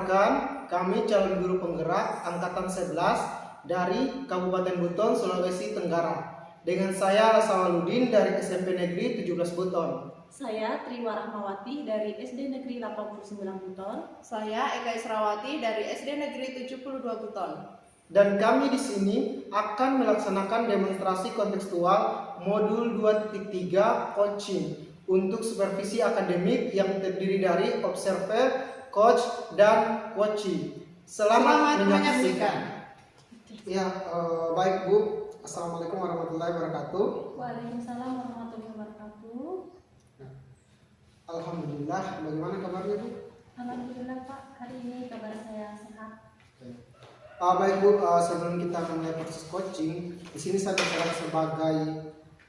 perkenalkan, kami calon guru penggerak Angkatan 11 dari Kabupaten Buton, Sulawesi Tenggara. Dengan saya Rasa Waludin dari SMP Negeri 17 Buton. Saya Triwa Rahmawati dari SD Negeri 89 Buton. Saya Eka Israwati dari SD Negeri 72 Buton. Dan kami di sini akan melaksanakan demonstrasi kontekstual modul 2.3 coaching untuk supervisi akademik yang terdiri dari observer, coach, dan coaching. Selamat menyaksikan. Ya, baik Bu. Assalamualaikum warahmatullahi wabarakatuh. Waalaikumsalam warahmatullahi wabarakatuh. Alhamdulillah. Bagaimana kabarnya Bu? Alhamdulillah Pak, hari ini kabar saya sehat. Baik Bu, sebelum kita mulai proses coaching, di sini saya berperan sebagai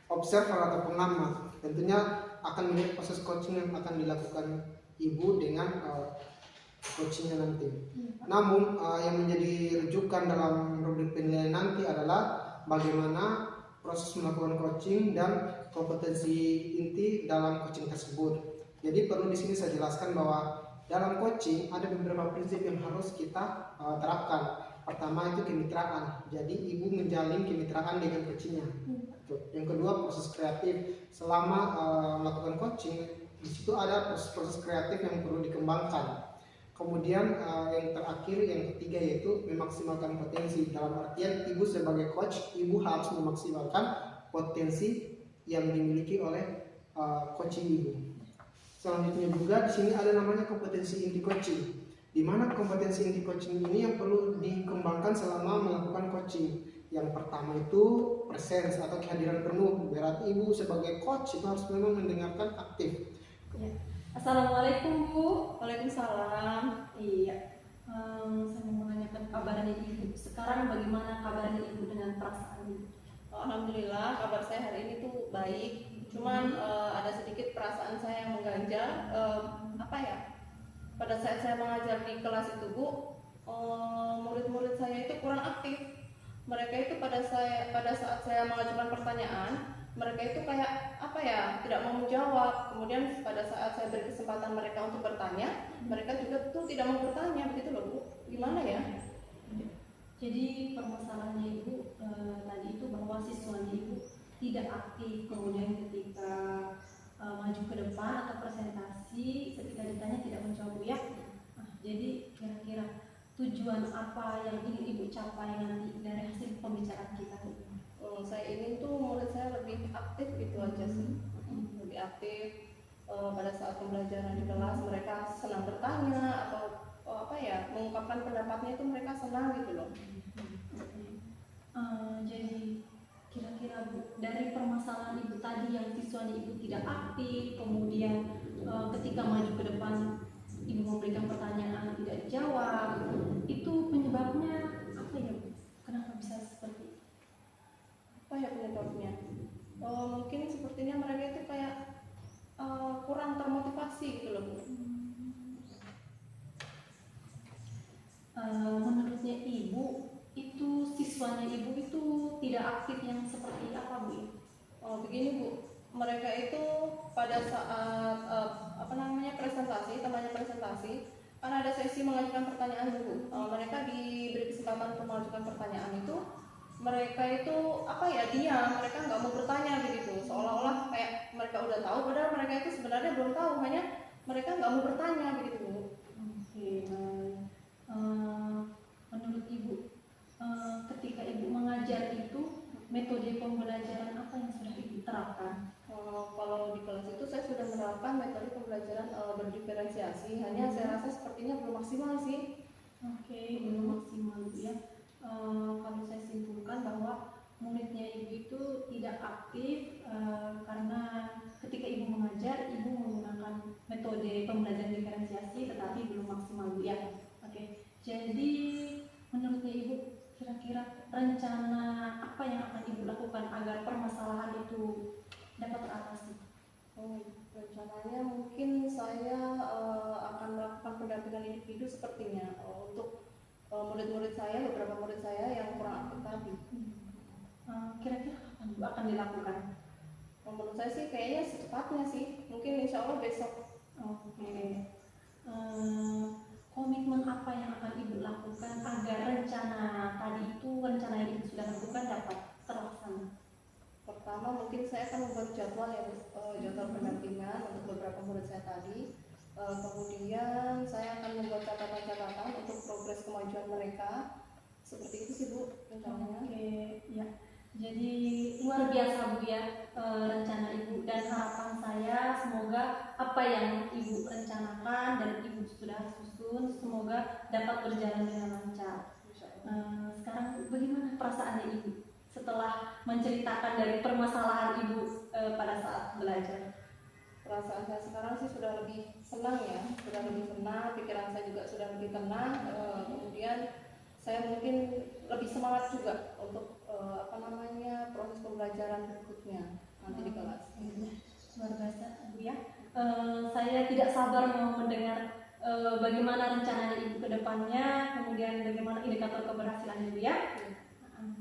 observer atau pengamat. Tentunya akan melihat proses coaching yang akan dilakukan Ibu dengan coachingnya nanti. Namun yang menjadi rujukan dalam rubrik penilaian nanti adalah bagaimana proses melakukan coaching dan kompetensi inti dalam coaching tersebut. Jadi perlu di sini saya jelaskan bahwa dalam coaching ada beberapa prinsip yang harus kita terapkan. Pertama itu kemitraan. Jadi Ibu menjalin kemitraan dengan coachingnya. Yang kedua proses kreatif. Selama melakukan coaching, di situ ada proses kreatif yang perlu dikembangkan. Kemudian yang terakhir, yang ketiga yaitu memaksimalkan potensi. Dalam artian Ibu sebagai coach, Ibu harus memaksimalkan potensi yang dimiliki oleh coaching Ibu. Selanjutnya juga di sini ada namanya kompetensi inti coaching. Di mana kompetensi inti coaching ini yang perlu dikembangkan selama melakukan coaching. Yang pertama itu presence atau kehadiran penuh. Berarti Ibu sebagai coach itu harus memang mendengarkan aktif. Ya. Assalamualaikum Bu. Waalaikumsalam. Iya. Saya mau menanyakan kabarnya Ibu. Sekarang bagaimana kabarnya Ibu dengan perasaan Ibu? Alhamdulillah kabar saya hari ini tuh baik. Cuman ada sedikit perasaan saya yang mengganjal. Pada saat saya mengajar di kelas itu Bu, murid-murid saya itu kurang aktif. Mereka itu pada saat saya mengajukan pertanyaan, mereka itu kayak tidak mau menjawab. Kemudian pada saat saya beri kesempatan mereka untuk bertanya, mereka juga tuh tidak mau bertanya, begitu loh Bu. Gimana ya? Jadi permasalahannya Ibu tadi itu bahwa siswanya Ibu tidak aktif, kemudian ketika maju ke depan atau presentasi ketika ditanya tidak menjawab ya. Jadi kira-kira tujuan apa yang ingin Ibu capai nanti dari hasil pembicaraan kita? Saya ingin tuh murid saya lebih aktif, itu aja sih. Lebih aktif pada saat pembelajaran di kelas, mereka senang bertanya atau mengungkapkan pendapatnya itu mereka senang gitu loh. Jadi kira-kira Bu, dari permasalahan Ibu tadi yang siswanya Ibu tidak aktif, kemudian ketika maju ke depan Ibu memberikan pertanyaan tidak dijawab, itu penyebabnya apa ya Bu? Kenapa bisa seperti itu? Apa ya penyebabnya? Mungkin sepertinya mereka itu kayak kurang termotivasi gitu loh Bu. Menurutnya Ibu, itu siswanya Ibu itu tidak aktif yang seperti apa Bu? Begini Bu, mereka itu pada saat presentasi, kan ada sesi mengajukan pertanyaan dulu. Mereka diberi kesempatan untuk mengajukan pertanyaan itu, mereka itu diam, mereka nggak mau bertanya begitu, seolah-olah kayak mereka udah tahu, padahal mereka itu sebenarnya belum tahu, hanya mereka nggak mau bertanya begitu Bu. Menurut Ibu, ketika Ibu mengajar itu metode pembelajaran apa yang sudah Ibu terapkan? Kalau di kelas itu saya sudah menerapkan metode pembelajaran berdiferensiasi, hanya saya rasa sepertinya belum maksimal sih. Belum maksimal ya. Kalau saya simpulkan bahwa muridnya Ibu itu tidak aktif karena ketika Ibu mengajar, Ibu menggunakan metode pembelajaran diferensiasi tetapi belum maksimal ya. Jadi menurutnya Ibu, kira-kira rencana apa yang akan Ibu lakukan agar permasalahan itu dapat teratasi? Rencananya mungkin saya akan melakukan pendampingan individu sepertinya untuk murid-murid saya, beberapa murid saya yang kurang aktif tadi. Kira-kira kapan Ibu akan dilakukan? Menurut saya sih kayaknya secepatnya sih, mungkin insya Allah besok. komitmen apa yang akan ibu lakukan agar rencana yang ibu sudah lakukan dapat terlaksana? Pertama mungkin saya akan membuat jadwal ya Bu, jadwal pendampingan untuk beberapa murid saya tadi. Kemudian saya akan membuat catatan-catatan untuk progres kemajuan mereka. Seperti itu sih Bu rencananya. Oke, ya. Jadi luar biasa Bu ya, rencana ibu, dan harapan saya semoga apa yang ibu rencanakan dan ibu sudah susun semoga dapat berjalan dengan lancar. Sekarang bagaimana perasaannya ibu setelah menceritakan dari permasalahan ibu pada saat belajar? Perasaan saya sekarang sih sudah lebih senang ya, sudah lebih tenang, pikiran saya juga sudah lebih tenang. Kemudian saya mungkin lebih semangat juga untuk proses pembelajaran berikutnya nanti di kelas. Luar biasa Bu ya. Saya tidak sabar mau mendengar bagaimana rencananya ibu ke depannya, kemudian bagaimana indikator keberhasilan ibu ya.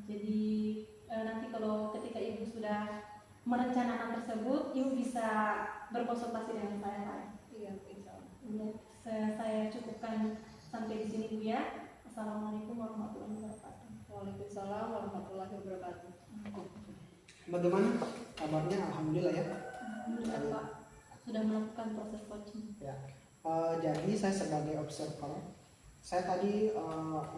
Jadi nanti kalau ketika ibu sudah merencanakan tersebut, ibu bisa berkonsultasi dengan saya. Iya, insya Allah. Ya, saya cukupkan sampai di sini Bu ya. Assalamualaikum warahmatullahi wabarakatuh. Waalaikumsalam warahmatullahi wabarakatuh. Bagaimana kabarnya? Alhamdulillah ya. Alhamdulillah Pak sudah melakukan proses coaching. Ya. Jadi saya sebagai observer, saya tadi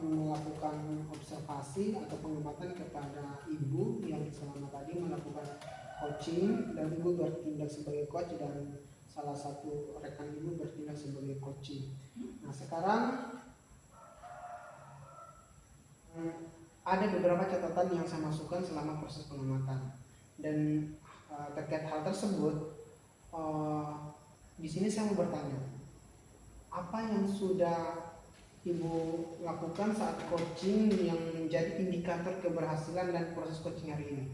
melakukan observasi atau pengamatan kepada ibu yang selama tadi melakukan coaching, dan ibu bertindak sebagai coach dan salah satu rekan ibu bertindak sebagai coaching. Nah sekarang ada beberapa catatan yang saya masukkan selama proses pengamatan, dan terkait hal tersebut di sini saya mau bertanya, apa yang sudah ibu lakukan saat coaching yang menjadi indikator keberhasilan dan proses coaching hari ini?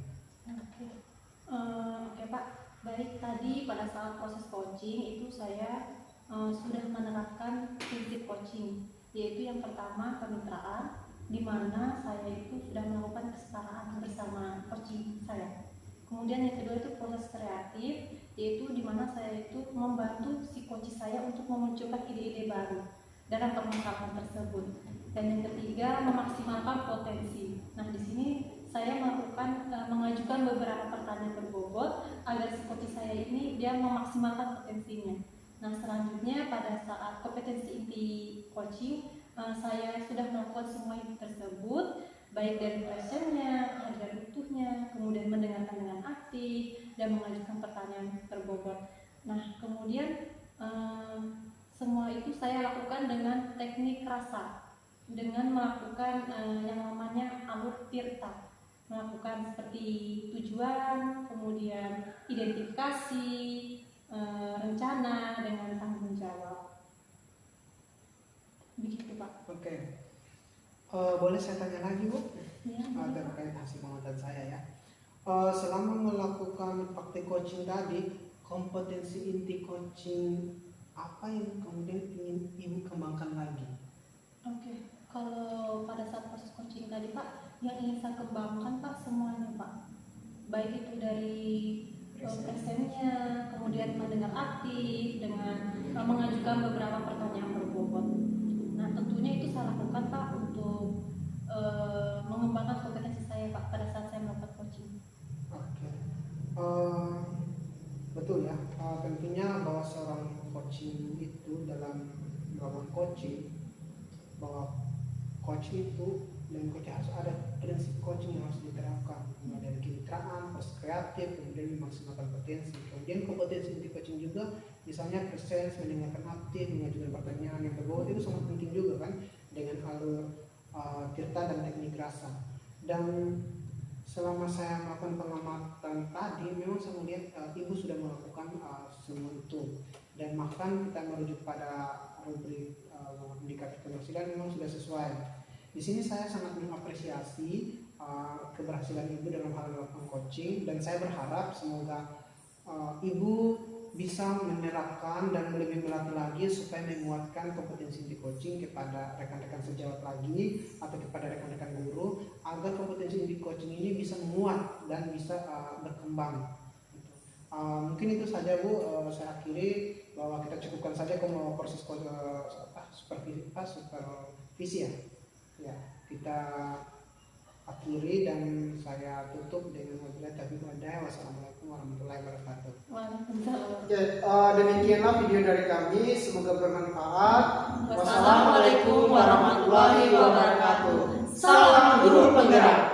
Oke Pak, baik, tadi pada saat proses coaching itu saya sudah menerapkan prinsip coaching, yaitu yang pertama kemitraan, di mana saya itu sudah melakukan kesetaraan bersama coaching saya. Kemudian yang kedua itu proses kreatif, yaitu di mana saya itu membantu si coach saya untuk memunculkan ide-ide baru dalam permasalahan tersebut. Dan yang ketiga memaksimalkan potensi. Nah di sini saya mengajukan beberapa pertanyaan berbobot agar si coach saya ini dia memaksimalkan potensinya. Nah selanjutnya pada saat kompetensi inti coaching, saya sudah melakukan semua itu tersebut, baik dari presentnya, dari utuhnya, kemudian mendengarkan dengan aktif dan mengajukan pertanyaan berbobot. Nah kemudian semua itu saya lakukan dengan teknik rasa, dengan melakukan yang namanya alur tirta, melakukan seperti tujuan, kemudian identifikasi, rencana dengan tanggung jawab. Begitu Pak. Oke. Boleh saya tanya lagi Bu? Ya, Terkait hasil pengamatan saya ya. Selama melakukan praktik coaching tadi, kompetensi inti coaching apa yang kemudian ingin ibu kembangkan lagi? Oke. Kalau pada saat proses coaching tadi Pak, yang ingin saya kembangkan Pak semuanya Pak, baik itu dari presennya, kemudian mendengar aktif dengan mengajukan beberapa pertanyaan berbobot. Nah tentunya itu saya lakukan Pak untuk mengembangkan kompetensi saya Pak pada saat saya melakukan coaching. Oke. Betul ya. Tentunya bahwa seorang coaching itu dalam melakukan coaching, bahwa coach itu dan coach harus ada prinsip coaching yang harus diterapkan, mulai dari kemitraan, proses kreatif, kemudian memaksimalkan potensi. Kemudian kompetensi inti coaching juga, misalnya presence, mendengarkan aktif, mengajukan pertanyaan yang berbobot, itu sangat penting juga kan, dengan alur tirta dan teknik rasa. Dan selama saya melakukan pengamatan tadi, memang saya melihat ibu sudah melakukan semua itu, dan bahkan kita merujuk pada rubrik indikator keberhasilan memang sudah sesuai. Di sini saya sangat mengapresiasi keberhasilan ibu dalam hal melakukan coaching, dan saya berharap semoga ibu bisa menerapkan dan lebih melatih lagi supaya menguatkan kompetensi di coaching kepada rekan-rekan sejawat lagi atau kepada rekan-rekan guru, agar kompetensi di coaching ini bisa menguat dan bisa berkembang. Mungkin itu saja Bu, saya akhiri bahwa kita cukupkan saja kalau proses supervisi ya. Ya, kita akhiri dan saya tutup dengan wabillahi taufiq wal hidayah. Wassalamualaikum warahmatullahi wabarakatuh. Waalaikumsalam. Oke, demikianlah video dari kami, semoga bermanfaat. Wassalamualaikum warahmatullahi wabarakatuh. Salam guru penggerak.